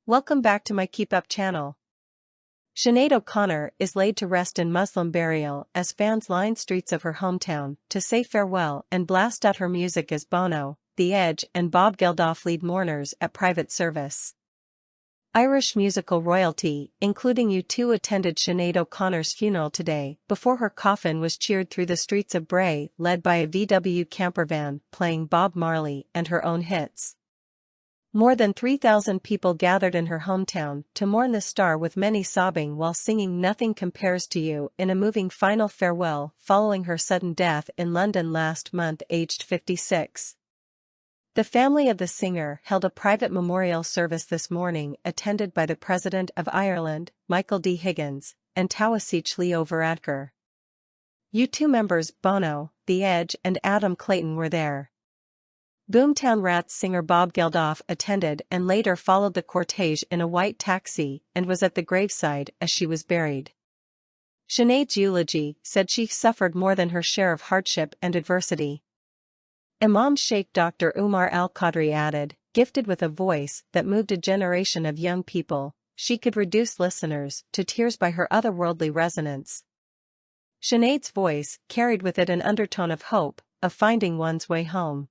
Welcome back to my KEEPUP channel. Sinead O'Connor is laid to rest in Muslim burial as fans line streets of her hometown to say farewell and blast out her music as Bono, the Edge and Bob Geldof lead mourners at private service. Irish musical royalty, including U2, attended Sinead O'Connor's funeral today before her coffin was cheered through the streets of Bray, led by a VW campervan playing Bob Marley and her own hits. More than 3,000 people gathered in her hometown to mourn the star, with many sobbing while singing "Nothing Compares to You" in a moving final farewell following her sudden death in London last month, aged 56. The family of the singer held a private memorial service this morning attended by the President of Ireland, Michael D. Higgins, and Taoiseach Leo Varadkar. U2 members Bono, The Edge and Adam Clayton were there. Boomtown Rats singer Bob Geldof attended and later followed the cortege in a white taxi and was at the graveside as she was buried. Sinead's eulogy said she suffered more than her share of hardship and adversity. Imam Sheikh Dr. Umar Al-Qadri added, "Gifted with a voice that moved a generation of young people, she could reduce listeners to tears by her otherworldly resonance." Sinead's voice carried with it an undertone of hope, of finding one's way home.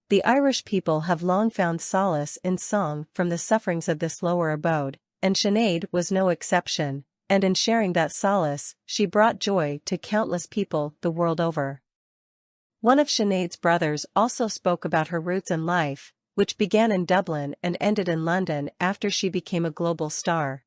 The Irish people have long found solace in song from the sufferings of this lower abode, and Sinead was no exception, and in sharing that solace, she brought joy to countless people the world over. One of Sinead's brothers also spoke about her roots in life, which began in Dublin and ended in London after she became a global star.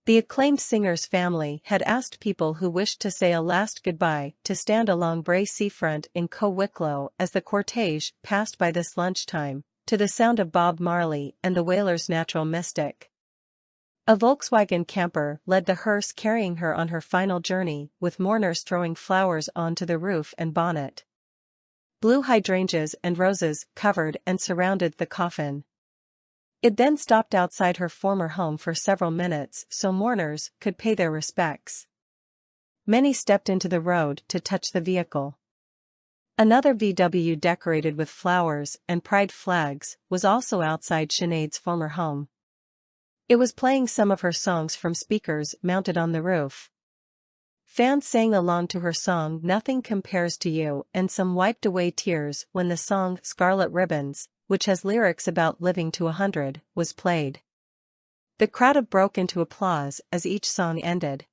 The acclaimed singer's family had asked people who wished to say a last goodbye to stand along Bray seafront in Co-Wicklow as the cortege passed by this lunchtime, to the sound of Bob Marley and the Wailers' Natural Mystic. A Volkswagen camper led the hearse carrying her on her final journey, with mourners throwing flowers onto the roof and bonnet. Blue hydrangeas and roses covered and surrounded the coffin. It then stopped outside her former home for several minutes so mourners could pay their respects. Many stepped into the road to touch the vehicle. Another VW decorated with flowers and pride flags was also outside Sinead's former home. It was playing some of her songs from speakers mounted on the roof. Fans sang along to her song "Nothing Compares to You" and some wiped away tears when the song "Scarlet Ribbons," which has lyrics about living to 100, was played. The crowd broke into applause as each song ended.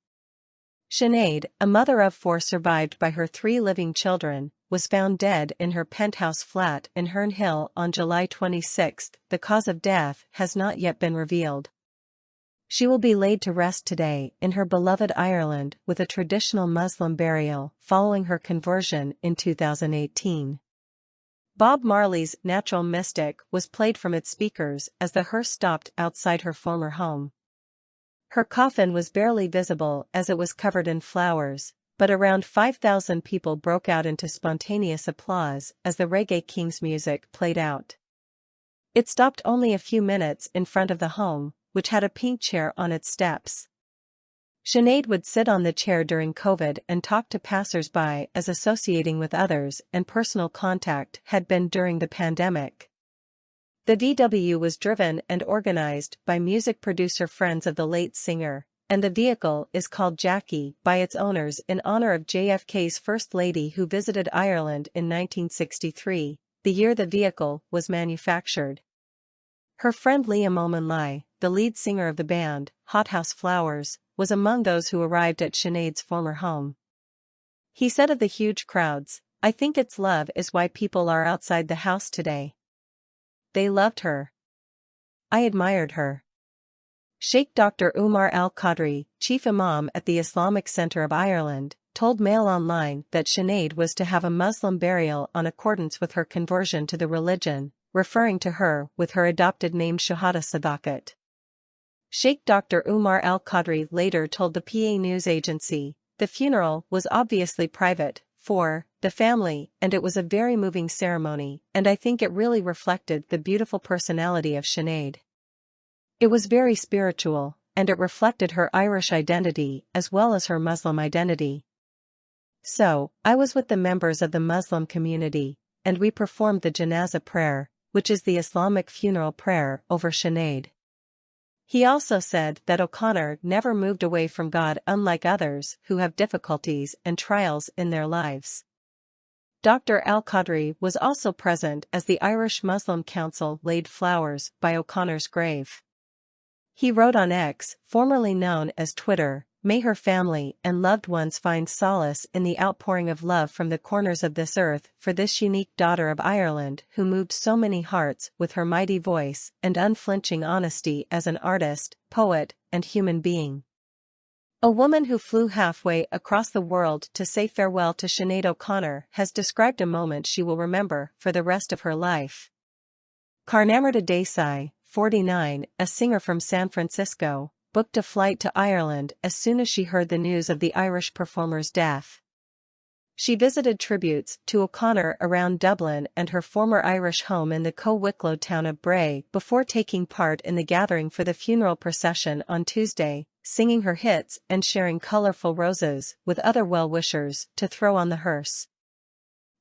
Sinead, a mother of 4 survived by her 3 living children, was found dead in her penthouse flat in Herne Hill on July 26. The cause of death has not yet been revealed. She will be laid to rest today in her beloved Ireland with a traditional Muslim burial following her conversion in 2018. Bob Marley's "Natural Mystic" was played from its speakers as the hearse stopped outside her former home. Her coffin was barely visible as it was covered in flowers, but around 5,000 people broke out into spontaneous applause as the Reggae King's music played out. It stopped only a few minutes in front of the home, which had a pink chair on its steps. Sinead would sit on the chair during COVID and talk to passers-by as associating with others and personal contact had been during the pandemic. The VW was driven and organized by music producer friends of the late singer, and the vehicle is called Jackie by its owners in honor of JFK's First Lady who visited Ireland in 1963, the year the vehicle was manufactured. Her friend Liam O'Manlye, the lead singer of the band, Hothouse Flowers, was among those who arrived at Sinead's former home. He said of the huge crowds, "I think it's love is why people are outside the house today. They loved her. I admired her." Sheikh Dr. Umar Al-Qadri, chief imam at the Islamic Centre of Ireland, told Mail Online that Sinead was to have a Muslim burial in accordance with her conversion to the religion, referring to her with her adopted name Shahada Sadakat. Sheikh Dr. Umar Al-Qadri later told the PA news agency, "The funeral was obviously private for the family and it was a very moving ceremony, and I think it really reflected the beautiful personality of Sinead. It was very spiritual, and it reflected her Irish identity as well as her Muslim identity. So, I was with the members of the Muslim community, and we performed the janazah prayer, which is the Islamic funeral prayer, over Sinead. He also said that O'Connor never moved away from God, unlike others who have difficulties and trials in their lives. Dr. Al-Qadri was also present as the Irish Muslim Council laid flowers by O'Connor's grave. He wrote on X, formerly known as Twitter, "May her family and loved ones find solace in the outpouring of love from the corners of this earth for this unique daughter of Ireland who moved so many hearts with her mighty voice and unflinching honesty as an artist, poet, and human being." A woman who flew halfway across the world to say farewell to Sinead O'Connor has described a moment she will remember for the rest of her life. Carnamrta Desai, 49, a singer from San Francisco, booked a flight to Ireland as soon as she heard the news of the Irish performer's death. She visited tributes to O'Connor around Dublin and her former Irish home in the Co-Wicklow town of Bray before taking part in the gathering for the funeral procession on Tuesday, singing her hits and sharing colourful roses with other well-wishers to throw on the hearse.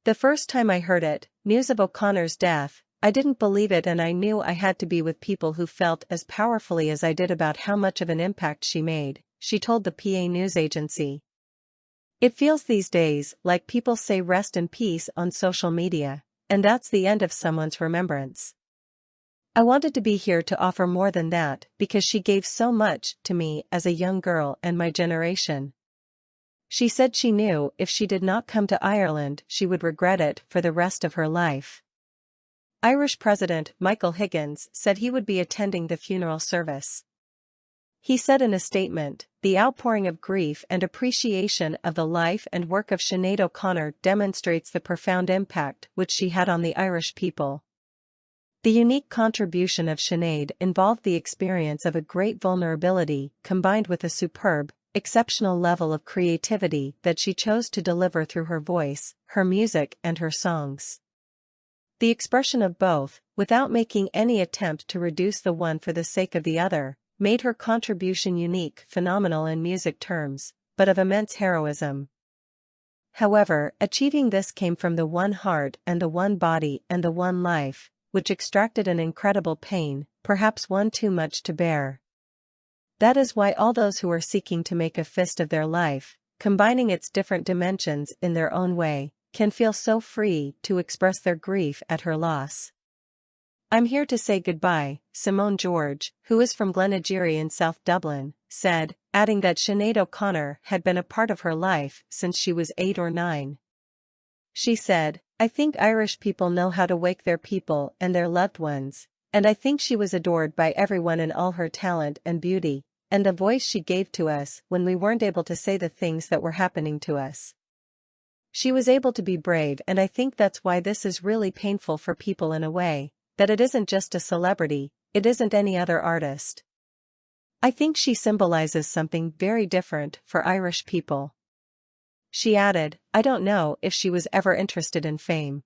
"The first time I heard it, news of O'Connor's death, I didn't believe it, and I knew I had to be with people who felt as powerfully as I did about how much of an impact she made," she told the PA news agency. "It feels these days like people say rest in peace on social media, and that's the end of someone's remembrance. I wanted to be here to offer more than that because she gave so much to me as a young girl and my generation." She said she knew if she did not come to Ireland she would regret it for the rest of her life. Irish President Michael Higgins said he would be attending the funeral service. He said in a statement, "The outpouring of grief and appreciation of the life and work of Sinead O'Connor demonstrates the profound impact which she had on the Irish people. The unique contribution of Sinead involved the experience of a great vulnerability combined with a superb, exceptional level of creativity that she chose to deliver through her voice, her music and her songs. The expression of both, without making any attempt to reduce the one for the sake of the other, made her contribution unique, phenomenal in music terms, but of immense heroism. However, achieving this came from the one heart and the one body and the one life, which extracted an incredible pain, perhaps one too much to bear. That is why all those who are seeking to make a fist of their life, combining its different dimensions in their own way, can feel so free to express their grief at her loss. I'm here to say goodbye," Simone George, who is from Glenageary in South Dublin, said, adding that Sinead O'Connor had been a part of her life since she was 8 or 9. She said, "I think Irish people know how to wake their people and their loved ones, and I think she was adored by everyone in all her talent and beauty, and the voice she gave to us when we weren't able to say the things that were happening to us. She was able to be brave, and I think that's why this is really painful for people in a way, that it isn't just a celebrity, it isn't any other artist. I think she symbolizes something very different for Irish people." She added, "I don't know if she was ever interested in fame."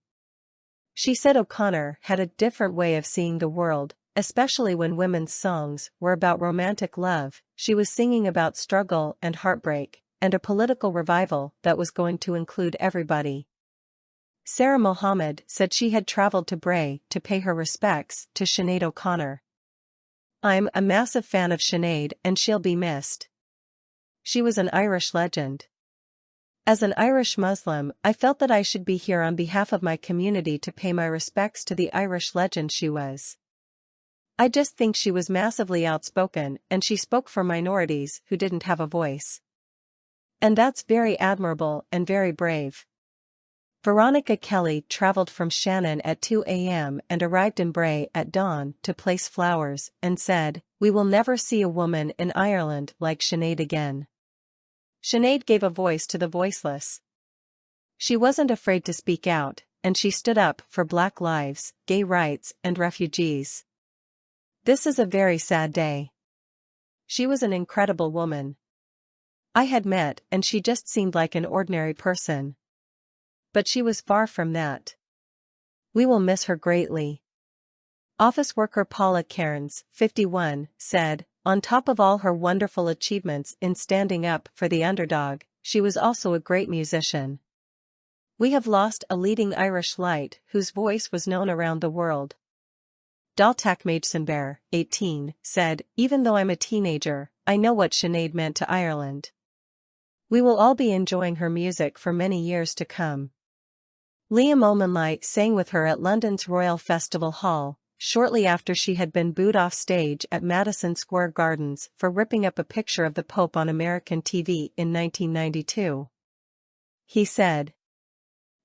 She said O'Connor had a different way of seeing the world, especially when women's songs were about romantic love. She was singing about struggle and heartbreak, and a political revival that was going to include everybody. Sarah Mohammed said she had traveled to Bray to pay her respects to Sinead O'Connor. "I'm a massive fan of Sinead and she'll be missed. She was an Irish legend. As an Irish Muslim, I felt that I should be here on behalf of my community to pay my respects to the Irish legend she was. I just think she was massively outspoken and she spoke for minorities who didn't have a voice. And that's very admirable and very brave." Veronica Kelly traveled from Shannon at 2 a.m. and arrived in Bray at dawn to place flowers and said, "We will never see a woman in Ireland like Sinead again." Sinead gave a voice to the voiceless. She wasn't afraid to speak out, and she stood up for Black lives, gay rights, and refugees. "This is a very sad day. She was an incredible woman. I had met and she just seemed like an ordinary person. But she was far from that. We will miss her greatly." Office worker Paula Cairns, 51, said, "On top of all her wonderful achievements in standing up for the underdog, she was also a great musician. We have lost a leading Irish light whose voice was known around the world. Daltak Magesenbear, 18, said, "Even though I'm a teenager, I know what Sinead meant to Ireland. We will all be enjoying her music for many years to come." Liam O'Manley sang with her at London's Royal Festival Hall, shortly after she had been booed off stage at Madison Square Gardens for ripping up a picture of the Pope on American TV in 1992. He said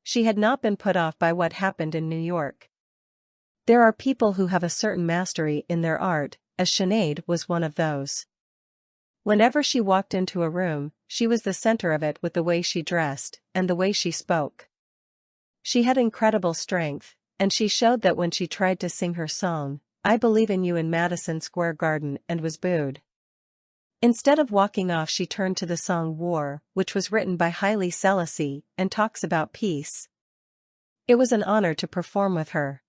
she had not been put off by what happened in New York. "There are people who have a certain mastery in their art, as Sinead was one of those. Whenever she walked into a room, she was the center of it with the way she dressed, and the way she spoke. She had incredible strength, and she showed that when she tried to sing her song, 'I Believe in You' in Madison Square Garden and was booed. Instead of walking off, she turned to the song War, which was written by Haile Selassie, and talks about peace. It was an honor to perform with her.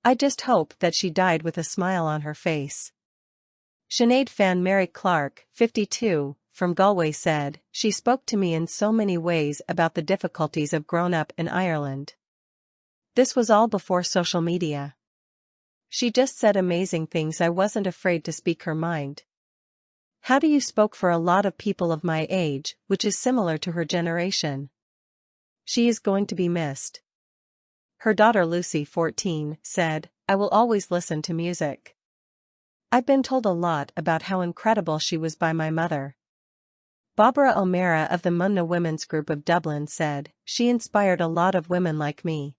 I just hope that she died with a smile on her face." Sinead fan Mary Clark, 52, from Galway said, "She spoke to me in so many ways about the difficulties of growing up in Ireland. This was all before social media. She just said amazing things. I wasn't afraid to speak her mind. How do you spoke for a lot of people of my age, which is similar to her generation. She is going to be missed." Her daughter Lucy, 14, said, "I will always listen to music. I've been told a lot about how incredible she was by my mother." Barbara O'Mara of the Munna Women's Group of Dublin said, "She inspired a lot of women like me.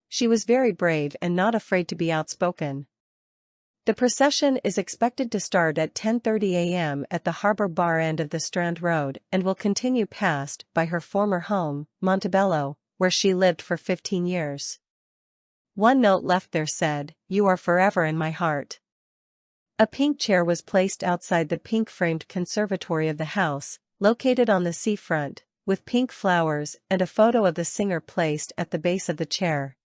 She was very brave and not afraid to be outspoken." The procession is expected to start at 10:30 a.m. at the Harbour Bar end of the Strand Road and will continue past by her former home, Montebello, where she lived for 15 years. One note left there said, "You are forever in my heart." A pink chair was placed outside the pink-framed conservatory of the house, located on the seafront, with pink flowers and a photo of the singer placed at the base of the chair.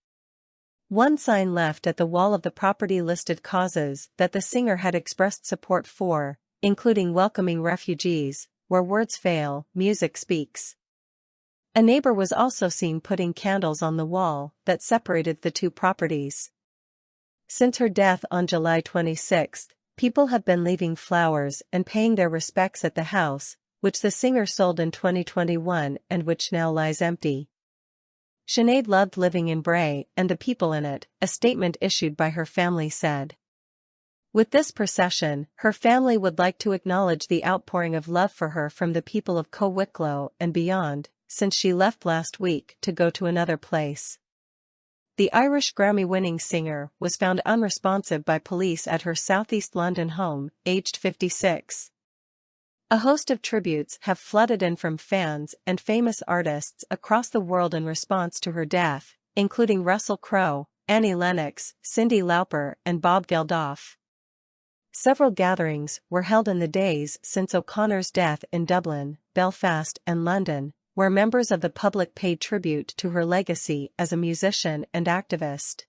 One sign left at the wall of the property listed causes that the singer had expressed support for, including welcoming refugees. "Where words fail, music speaks." A neighbor was also seen putting candles on the wall that separated the two properties. Since her death on July 26, people have been leaving flowers and paying their respects at the house, which the singer sold in 2021 and which now lies empty. Sinead loved living in Bray and the people in it, a statement issued by her family said. With this procession, her family would like to acknowledge the outpouring of love for her from the people of Co-Wicklow and beyond, since she left last week to go to another place. The Irish Grammy-winning singer was found unresponsive by police at her southeast London home, aged 56. A host of tributes have flooded in from fans and famous artists across the world in response to her death, including Russell Crowe, Annie Lennox, Cyndi Lauper, and Bob Geldof. Several gatherings were held in the days since O'Connor's death in Dublin, Belfast, and London, where members of the public paid tribute to her legacy as a musician and activist.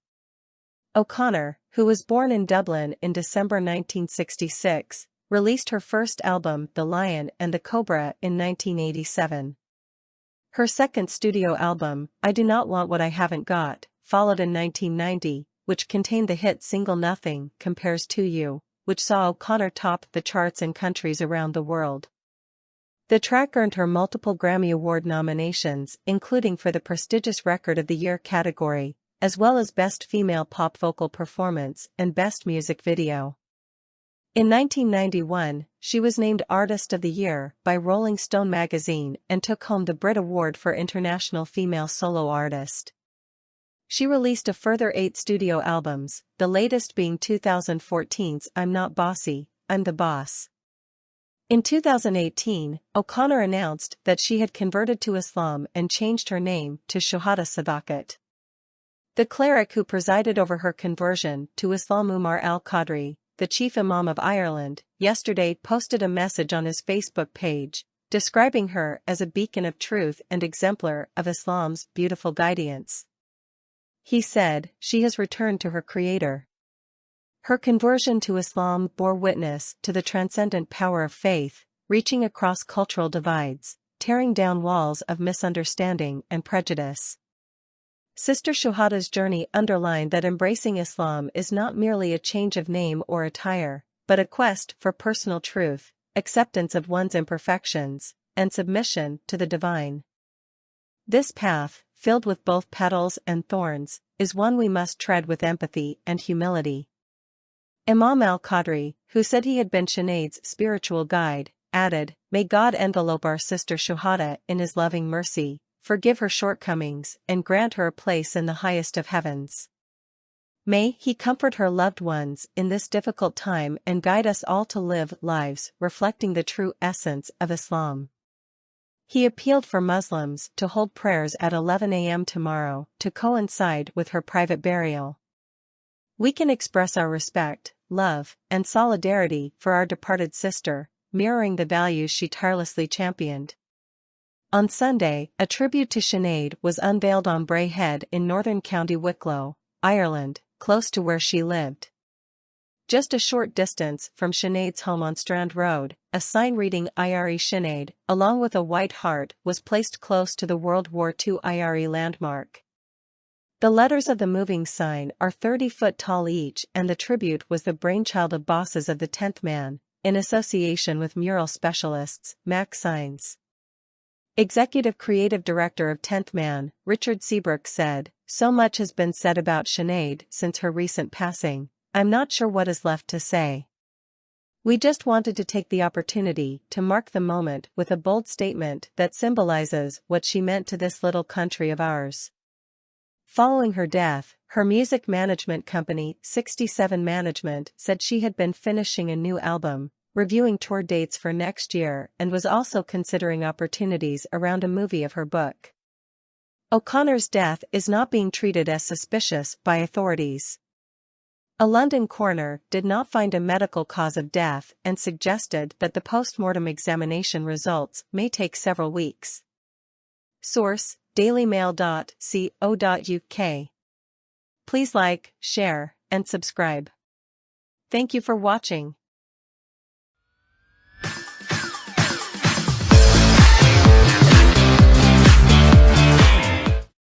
O'Connor, who was born in Dublin in December 1966, released her first album The Lion and the Cobra in 1987. Her second studio album, I Do Not Want What I Haven't Got, followed in 1990, which contained the hit single Nothing Compares to You, which saw O'Connor top the charts in countries around the world. The track earned her multiple Grammy Award nominations, including for the prestigious Record of the Year category, as well as Best Female Pop Vocal Performance and Best Music Video. In 1991, she was named Artist of the Year by Rolling Stone magazine and took home the Brit Award for International Female Solo Artist. She released a further 8 studio albums, the latest being 2014's I'm Not Bossy, I'm the Boss. In 2018, O'Connor announced that she had converted to Islam and changed her name to Shohada Sadakat. The cleric who presided over her conversion to Islam, Umar al-Qadri, the chief imam of Ireland, yesterday posted a message on his Facebook page, describing her as a beacon of truth and exemplar of Islam's beautiful guidance. He said, she has returned to her Creator. Her conversion to Islam bore witness to the transcendent power of faith, reaching across cultural divides, tearing down walls of misunderstanding and prejudice. Sister Shuhada's journey underlined that embracing Islam is not merely a change of name or attire, but a quest for personal truth, acceptance of one's imperfections, and submission to the divine. This path, filled with both petals and thorns, is one we must tread with empathy and humility. Imam al-Qadri, who said he had been Sinead's spiritual guide, added, "May God envelope our sister Shuhada in His loving mercy, forgive her shortcomings, and grant her a place in the highest of heavens. May He comfort her loved ones in this difficult time and guide us all to live lives reflecting the true essence of Islam." He appealed for Muslims to hold prayers at 11 a.m. tomorrow to coincide with her private burial. We can express our respect, love, and solidarity for our departed sister, mirroring the values she tirelessly championed. On Sunday, a tribute to Sinead was unveiled on Bray Head in northern County Wicklow, Ireland, close to where she lived. Just a short distance from Sinead's home on Strand Road, a sign reading IRE Sinead, along with a white heart, was placed close to the World War II IRE landmark. The letters of the moving sign are 30 foot tall each, and the tribute was the brainchild of bosses of the 10th Man, in association with mural specialists, Mac Signs. Executive Creative Director of 10th Man, Richard Seabrook said, "So much has been said about Sinead since her recent passing, I'm not sure what is left to say. We just wanted to take the opportunity to mark the moment with a bold statement that symbolizes what she meant to this little country of ours." Following her death, her music management company, 67 Management, said she had been finishing a new album, reviewing tour dates for next year, and was also considering opportunities around a movie of her book. O'Connor's death is not being treated as suspicious by authorities. A London coroner did not find a medical cause of death and suggested that the post-mortem examination results may take several weeks. Source: dailymail.co.uk. Please like, share, and subscribe. Thank you for watching.